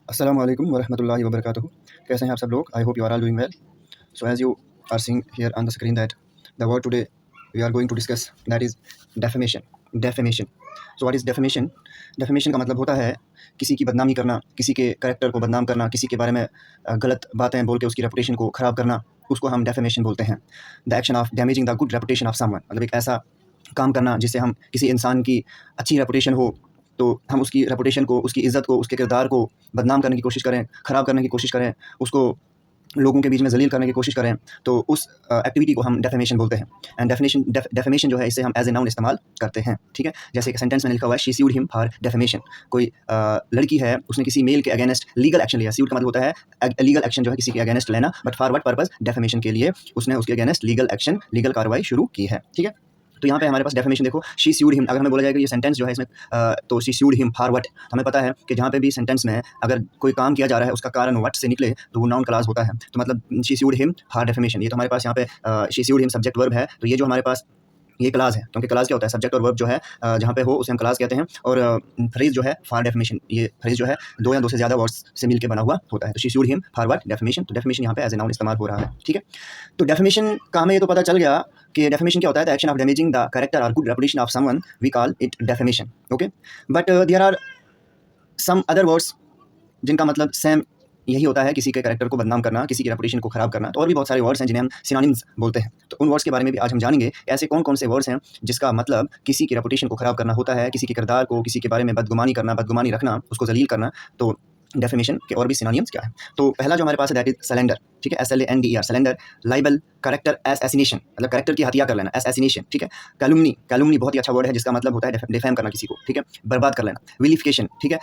अस्सलाम वालेकुम वरहमतुल्लाहि वबरकातुहू। कैसे हैं आप सब लोग? I hope you are all doing well. So as you are seeing here on the screen that the word today we are going to discuss that is defamation. Defamation. So what is defamation? Defamation का मतलब होता है किसी की बदनामी करना, किसी के कैरेक्टर को बदनाम करना, किसी के बारे में गलत बातें बोल के उसकी रेपुटेशन को ख़राब करना, उसको हम डेफेमेशन बोलते हैं। The action of damaging the good reputation of someone, मतलब एक ऐसा काम करना जिससे हम किसी इंसान की अच्छी रेपुटेशन हो तो हम उसकी रेपुटेशन को, उसकी इज़्ज़त को, उसके किरदार को बदनाम करने की कोशिश करें, ख़राब करने की कोशिश करें, उसको लोगों के बीच में ज़लील करने की कोशिश करें, तो उस एक्टिविटी को हम डेफेमेशन बोलते हैं। एंड डेफेमेशन जो है इसे हम एज ए नाउन इस्तेमाल करते हैं, ठीक है। जैसे एक सेंटेंस में लिखा हुआ है she sued him for defamation. कोई लड़की है, उसने किसी मेल के अगेंस्ट लीगल एक्शन लिया। सूड का मतलब होता है लीगल एक्शन जो है किसी के अगेंस्ट लेना, but for what purpose? Defamation के लिए उसने उसके अगेंस्ट लीगल एक्शन, लीगल कार्रवाई शुरू की है, ठीक है। तो यहाँ पे हमारे पास डेफिनेशन देखो, शी सूड हिम। अगर हमें बोला जाएगा ये सेंटेंस जो है इसमें तो she sued him for what, हमें पता है कि जहाँ पे भी सेंटेंस में अगर कोई काम किया जा रहा है उसका कारण व्हाट से निकले तो वो नाउन क्लॉज होता है। तो मतलब she sued him for definition, ये तो हमारे पास यहाँ पे she sued him subject verb है, तो ये जो हमारे पास ये क्लास है, क्योंकि क्लास क्या होता है? सब्जेक्ट और वर्ब जो है जहाँ पे हो उसे हम क्लास कहते हैं। और फ्रेज जो है फॉर डेफिनेशन, ये फ्रेज जो है दो या दो से ज़्यादा वर्ड्स से मिलके बना हुआ होता है। तो she sued him for what? Definition. तो डेफिनेशन यहाँ पे एज ए नाउन इस्तेमाल हो रहा है, ठीक है। तो डेफिनेशन का हमें ये तो पता चल गया कि डेफिनेशन क्या होता है? The action of damaging the character और good reputation of someone, we call it definition, okay. But there are some other words जिनका मतलब सेम यही होता है, किसी के कैरेक्टर को बदनाम करना, किसी की रेपुटेशन को खराब करना। तो और भी बहुत सारे वर्ड्स हैं जिन्हें हम सिनोनिम्स बोलते हैं। तो उन वर्ड्स के बारे में भी आज हम जानेंगे, ऐसे कौन कौन से वर्ड्स हैं जिसका मतलब किसी की रेपुटेशन को खराब करना होता है, किसी के किरदार को, किसी के बारे में बदगुमानी करना, बदगुमानी रखना, उसको जलील करना। तो डेफिनेशन के और भी सिनोनिम्स क्या है? तो पहला जो हमारे पास है दैट इज सलेंडर, ठीक है। SLANDER, cylinder. लाइबल, करेक्टर एसिनेशन, मतलब करेक्टर की हत्या कर लेना, एसिनेशन, ठीक है। कैलुमनी, कैलुमनी बहुत ही अच्छा वर्ड है जिसका मतलब होता है डिफेम करना किसी को, ठीक है, बर्बाद कर लेना। विलिफिकेशन, ठीक है।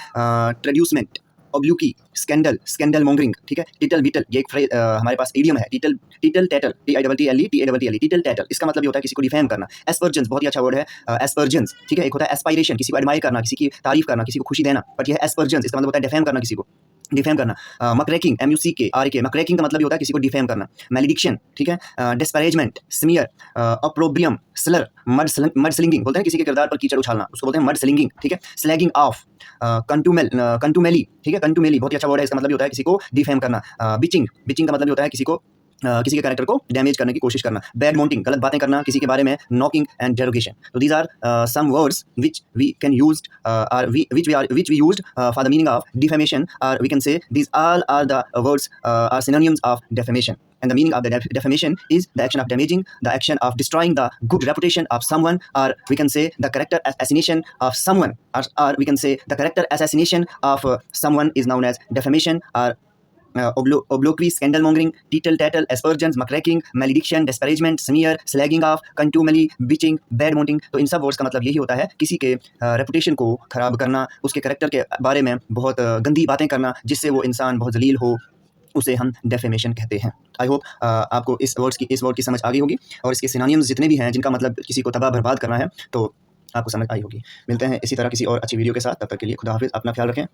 ट्रेड्यूसमेंट, ऑब्ल्यूकी, स्कैंडल, स्कैंडल मॉन्गरिंग, ठीक है। टिटल विटल, ये एक फ्रेज हमारे पास इडियम है, टिटल टिटल टैटल, TITTLE, टिटल टैटल, इसका मतलब ये होता है किसी को डिफेम करना। एस्पर्जन्स, बहुत ही अच्छा वर्ड है, एस्पर्जन्स, ठीक है। एक होता है एस्पायरेशन, किसी को एडमायर करना, किसी की तारीफ करना, किसी को खुशी देना, बट यह एस्पर्जन्स, इसका मतलब होता है डिफेम करना किसी को, डिफेम करना। मक्रैकिंग, MUCKRAK, मक्रैकिंग का मतलब ये होता है किसी को डिफेम करना। मैलिडिक्शन, ठीक है। डिस्पैरेजमेंट, स्मीयर, अप्रोब्रियम, स्लर, मड स्लिंगिंग, बोलते हैं किसी के किरदार पर कीचड़ उछालना, उसको बोलते हैं मड स्लिंगिंग, ठीक है। स्लैगिंग ऑफ, कंटूमेली, ठीक है। कंटूमेली बहुत ही अच्छा वर्ड है, इसका मतलब ये होता है किसी को डिफेम करना। बिचिंग, बिचिंग का मतलब ये होता है किसी को किसी के कैरेक्टर को डैमेज करने की कोशिश करना। बैड माउंटिंग, गलत बातें करना किसी के बारे में। Knocking and derogation. तो these are some words which we can used which we used for the meaning of defamation, or we can say these all are the words are synonyms of defamation. And the meaning of the defamation is the action of damaging, the action of destroying the good reputation of someone, or we can say the character assassination of someone, or we can say the character assassination of someone is known as defamation, or obloquy, scandal mongering, tittle tattle, aspersions, muckraking, malediction, disparagement, smear, slagging off, contumely, bitching, bad mouthing। तो इन सब words का मतलब यही होता है किसी के reputation को खराब करना, उसके कैरेक्टर के बारे में बहुत गंदी बातें करना जिससे वो इंसान बहुत जलील हो, उसे हम डेफेमेशन कहते हैं। आई होप आपको इस वर्ड की समझ आ गई होगी, और इसके सिनोनिम्स जितने भी हैं जिनका मतलब किसी को तबाह बर्बाद करना है, तो आपको समझ आई होगी। मिलते हैं इसी तरह किसी और अच्छी वीडियो के साथ, तब तक के लिए खुदा हाफिज़, अपना ख्याल रखें।